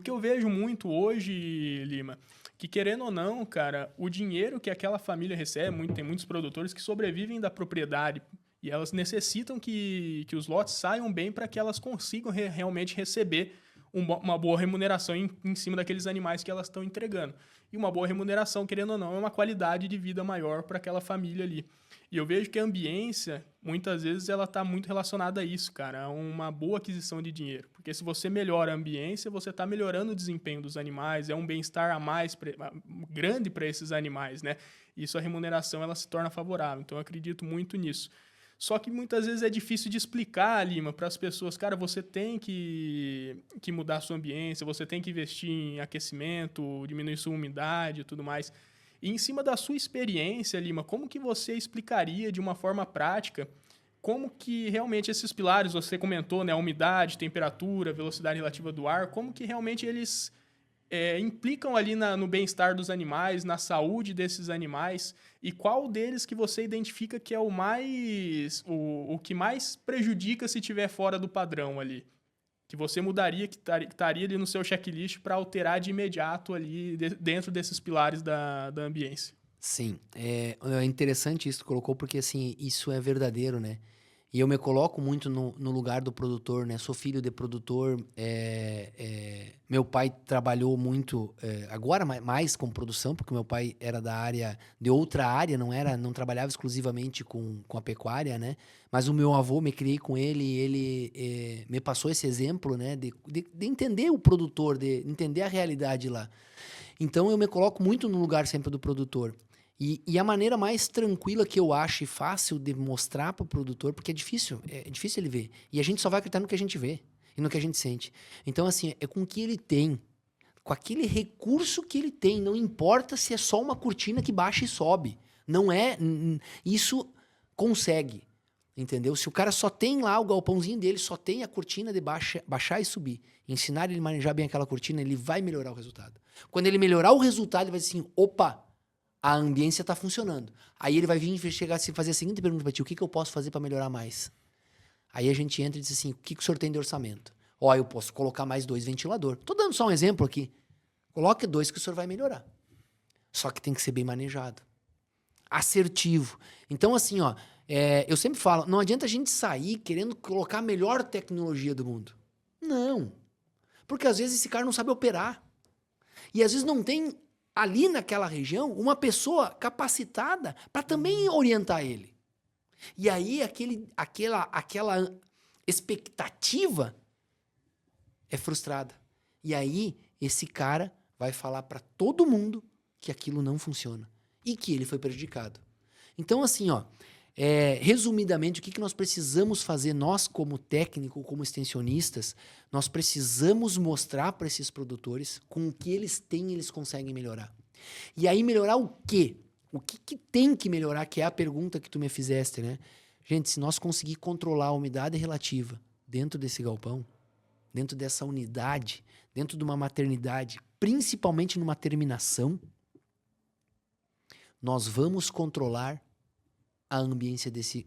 O que eu vejo muito hoje, Lima, que querendo ou não, cara, o dinheiro que aquela família recebe, tem muitos produtores que sobrevivem da propriedade e elas necessitam que os lotes saiam bem para que elas consigam realmente receber uma boa remuneração em cima daqueles animais que elas estão entregando. E uma boa remuneração, querendo ou não, é uma qualidade de vida maior para aquela família ali. E eu vejo que a ambiência, muitas vezes, ela está muito relacionada a isso, cara, a uma boa aquisição de dinheiro. Porque se você melhora a ambiência, você está melhorando o desempenho dos animais, é um bem-estar a mais grande para esses animais, né? E isso a remuneração ela se torna favorável. Então eu acredito muito nisso. Só que muitas vezes é difícil de explicar, Lima, para as pessoas, cara, você tem que mudar a sua ambiência, você tem que investir em aquecimento, diminuir sua umidade e tudo mais. E em cima da sua experiência, Lima, como que você explicaria de uma forma prática como que realmente esses pilares, você comentou, né, a umidade, temperatura, velocidade relativa do ar, como que realmente eles implicam ali no bem-estar dos animais, na saúde desses animais, e qual deles que você identifica que é o que mais prejudica se estiver fora do padrão ali? Que você mudaria, que estaria ali no seu checklist para alterar de imediato ali dentro desses pilares da ambiência. Sim, é interessante isso que tu colocou, porque assim, isso é verdadeiro, né? E eu me coloco muito no lugar do produtor, né? Sou filho de produtor, meu pai trabalhou muito, agora mais com produção, porque meu pai era da área, de outra área, não trabalhava exclusivamente com a pecuária, né? Mas o meu avô, me criei com ele, e ele me passou esse exemplo, né? De entender o produtor, de entender a realidade lá. Então eu me coloco muito no lugar sempre do produtor. E a maneira mais tranquila que eu acho e fácil de mostrar para o produtor, porque é difícil ele ver. E a gente só vai acreditar no que a gente vê e no que a gente sente. Então, assim, é com o que ele tem, com aquele recurso que ele tem. Não importa se é só uma cortina que baixa e sobe. Não é. Isso consegue. Entendeu? Se o cara só tem lá o galpãozinho dele, só tem a cortina de baixar e subir, ensinar ele a manejar bem aquela cortina, ele vai melhorar o resultado. Quando ele melhorar o resultado, ele vai dizer assim: opa, a ambiência está funcionando. Aí ele vai vir chegar e fazer a seguinte pergunta para ti: o que eu posso fazer para melhorar mais? Aí a gente entra e diz assim: o que o senhor tem de orçamento? Ó, eu posso colocar mais 2 ventiladores. Tô dando só um exemplo aqui. Coloque 2 que o senhor vai melhorar. Só que tem que ser bem manejado. Assertivo. Então, assim, ó, eu sempre falo, não adianta a gente sair querendo colocar a melhor tecnologia do mundo. Não. Porque às vezes esse cara não sabe operar. E às vezes não tem ali naquela região uma pessoa capacitada para também orientar ele. E aí aquela expectativa é frustrada. E aí esse cara vai falar para todo mundo que aquilo não funciona e que ele foi prejudicado. Então, assim, ó, resumidamente, o que nós precisamos fazer, nós como técnico, como extensionistas, nós precisamos mostrar para esses produtores com o que eles têm, eles conseguem melhorar. E aí melhorar o quê? O que tem que melhorar, que é a pergunta que tu me fizeste, né? Gente, se nós conseguir controlar a umidade relativa dentro desse galpão, dentro dessa unidade, dentro de uma maternidade, principalmente numa terminação, nós vamos controlar a ambiência desse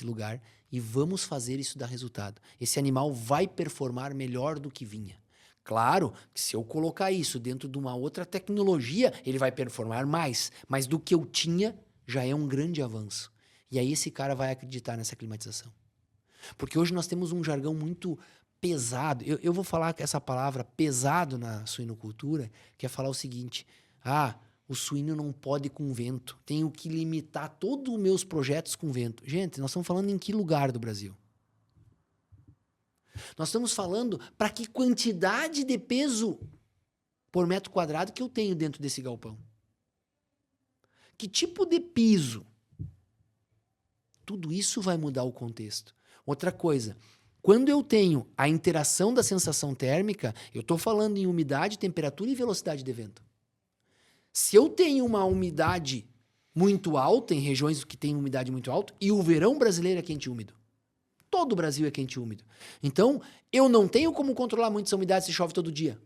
lugar e vamos fazer isso dar resultado. Esse animal vai performar melhor do que vinha. Claro que se eu colocar isso dentro de uma outra tecnologia, ele vai performar mais, mas do que eu tinha já é um grande avanço. E aí esse cara vai acreditar nessa climatização. Porque hoje nós temos um jargão muito pesado. Eu vou falar essa palavra pesado na suinocultura, que é falar o seguinte: o suíno não pode com vento. Tenho que limitar todos os meus projetos com vento. Gente, nós estamos falando em que lugar do Brasil? Nós estamos falando para que quantidade de peso por metro quadrado que eu tenho dentro desse galpão. Que tipo de piso? Tudo isso vai mudar o contexto. Outra coisa, quando eu tenho a interação da sensação térmica, eu estou falando em umidade, temperatura e velocidade de vento. Se eu tenho uma umidade muito alta, em regiões que têm umidade muito alta, e o verão brasileiro é quente e úmido. Todo o Brasil é quente e úmido. Então, eu não tenho como controlar muito essa umidade se chove todo dia.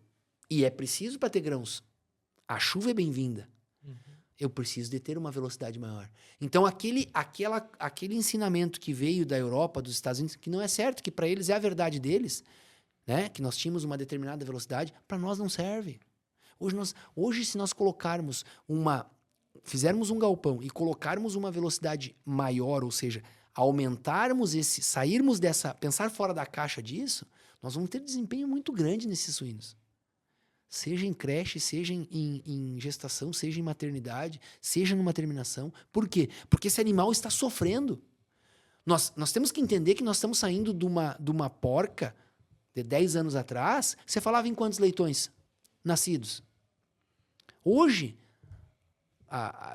E é preciso para ter grãos. A chuva é bem-vinda. Eu preciso de ter uma velocidade maior. Então, aquele ensinamento que veio da Europa, dos Estados Unidos, que não é certo, que para eles é a verdade deles, né? Que nós tínhamos uma determinada velocidade, para nós não serve. Hoje, se nós colocarmos fizermos um galpão e colocarmos uma velocidade maior, ou seja, aumentarmos sairmos pensar fora da caixa disso, nós vamos ter desempenho muito grande nesses suínos. Seja em creche, seja em gestação, seja em maternidade, seja numa terminação. Por quê? Porque esse animal está sofrendo. Nós temos que entender que nós estamos saindo de uma porca de 10 anos atrás. Você falava em quantos leitões nascidos? Hoje,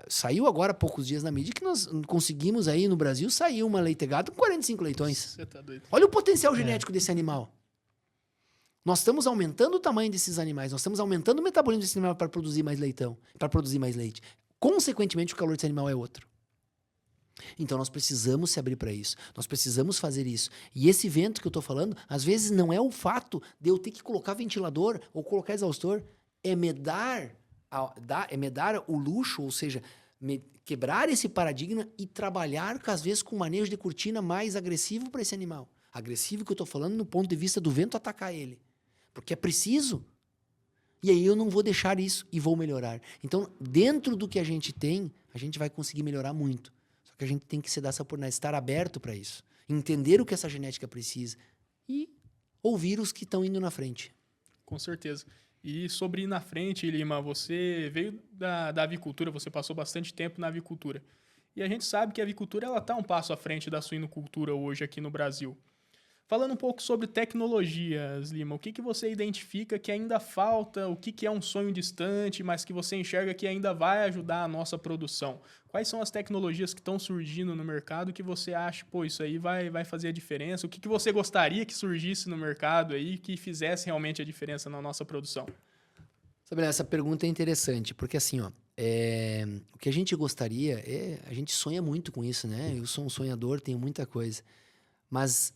saiu agora há poucos dias na mídia que nós conseguimos aí no Brasil sair uma leitegada com 45 leitões. Você tá doido. Olha o potencial genético desse animal. Nós estamos aumentando o tamanho desses animais, nós estamos aumentando o metabolismo desse animal para produzir mais leitão, para produzir mais leite. Consequentemente, o calor desse animal é outro. Então, nós precisamos se abrir para isso. Nós precisamos fazer isso. E esse vento que eu estou falando, às vezes não é o fato de eu ter que colocar ventilador ou colocar exaustor, é me dar o luxo, ou seja, quebrar esse paradigma e trabalhar, às vezes, com manejo de cortina mais agressivo para esse animal. Agressivo que eu estou falando no ponto de vista do vento atacar ele. Porque é preciso. E aí eu não vou deixar isso e vou melhorar. Então, dentro do que a gente tem, a gente vai conseguir melhorar muito. Só que a gente tem que se dar essa oportunidade, estar aberto para isso. Entender o que essa genética precisa e ouvir os que estão indo na frente. Com certeza. E sobre ir na frente, Lima, você veio da avicultura, você passou bastante tempo na avicultura. E a gente sabe que a avicultura está um passo à frente da suinocultura hoje aqui no Brasil. Falando um pouco sobre tecnologias, Lima, o que você identifica que ainda falta, o que é um sonho distante, mas que você enxerga que ainda vai ajudar a nossa produção? Quais são as tecnologias que estão surgindo no mercado que você acha, pô, isso aí vai fazer a diferença? O que você gostaria que surgisse no mercado aí que fizesse realmente a diferença na nossa produção? Sabe, essa pergunta é interessante, porque assim, ó, o que a gente gostaria, a gente sonha muito com isso, né? Eu sou um sonhador, tenho muita coisa. Mas,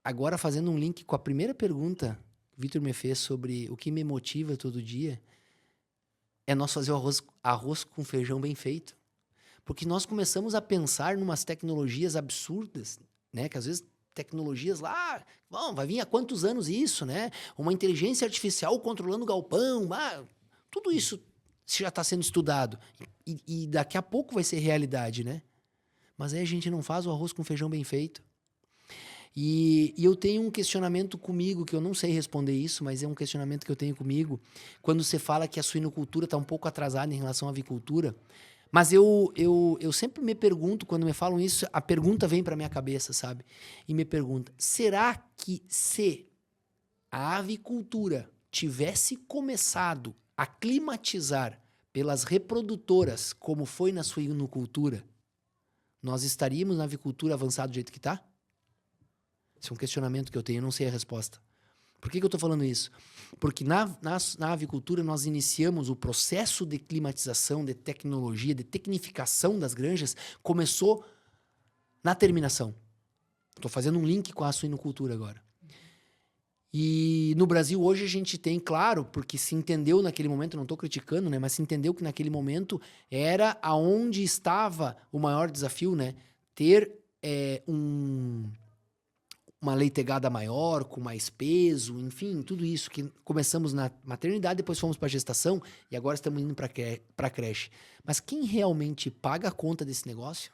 agora fazendo um link com a primeira pergunta que o Vitor me fez sobre o que me motiva todo dia, é nós fazer o arroz com feijão bem feito. Porque nós começamos a pensar em umas tecnologias absurdas, né? Que às vezes tecnologias lá, vai vir há quantos anos isso, né? Uma inteligência artificial controlando o galpão, tudo isso já está sendo estudado. E daqui a pouco vai ser realidade, né? Mas aí a gente não faz o arroz com feijão bem feito. E eu tenho um questionamento comigo, que eu não sei responder isso, mas é um questionamento que eu tenho comigo, quando você fala que a suinocultura está um pouco atrasada em relação à avicultura. Mas eu sempre me pergunto, quando me falam isso, a pergunta vem para minha cabeça, sabe? E me pergunta, será que se a avicultura tivesse começado a climatizar pelas reprodutoras, como foi na suinocultura, nós estaríamos na avicultura avançada do jeito que está? Esse é um questionamento que eu tenho, eu não sei a resposta. Por que eu estou falando isso? Porque na avicultura nós iniciamos o processo de climatização, de tecnologia, de tecnificação das granjas, começou na terminação. Estou fazendo um link com a suinocultura agora. E no Brasil hoje a gente tem, claro, porque se entendeu naquele momento, não estou criticando, né, mas se entendeu que naquele momento era aonde estava o maior desafio, né? Ter uma leitegada maior, com mais peso, enfim, tudo isso que começamos na maternidade, depois fomos para a gestação e agora estamos indo para a creche. Mas quem realmente paga a conta desse negócio?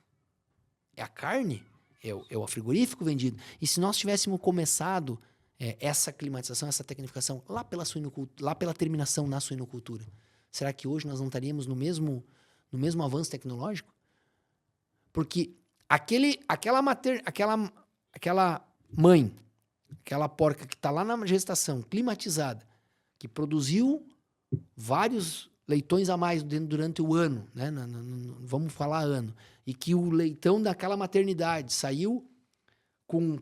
É a carne? É o frigorífico vendido? E se nós tivéssemos começado essa climatização, essa tecnificação lá pela terminação na suinocultura, será que hoje nós não estaríamos no mesmo avanço tecnológico? Porque aquela mãe, aquela porca que está lá na gestação, climatizada, que produziu vários leitões a mais durante o ano, né? Vamos falar ano, e que o leitão daquela maternidade saiu com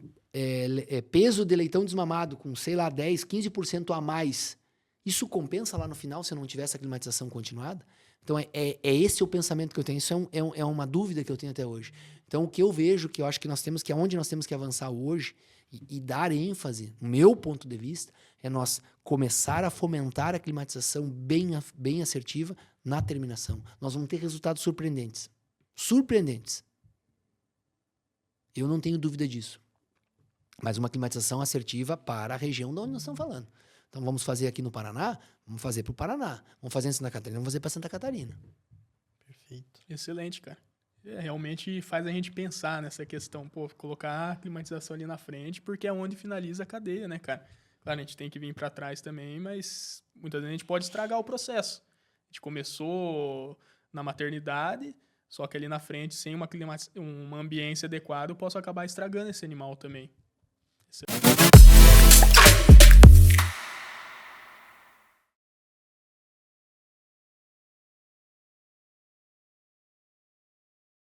peso de leitão desmamado, com, sei lá, 10, 15% a mais, isso compensa lá no final se não tiver essa climatização continuada? Então, esse o pensamento que eu tenho. Isso é uma dúvida que eu tenho até hoje. Então, o que eu vejo, que eu acho que onde nós temos que avançar hoje e dar ênfase, no meu ponto de vista, é nós começar a fomentar a climatização bem assertiva na terminação. Nós vamos ter resultados surpreendentes. Surpreendentes. Eu não tenho dúvida disso. Mas uma climatização assertiva para a região de onde nós estamos falando. Então, vamos fazer aqui no Paraná? Vamos fazer para o Paraná. Vamos fazer em Santa Catarina? Vamos fazer para Santa Catarina. Perfeito. Excelente, cara. Realmente faz a gente pensar nessa questão, pô, colocar a climatização ali na frente, porque é onde finaliza a cadeia, né, cara? Claro, a gente tem que vir para trás também, mas muitas vezes a gente pode estragar o processo. A gente começou na maternidade, só que ali na frente, sem uma ambiência adequada, eu posso acabar estragando esse animal também.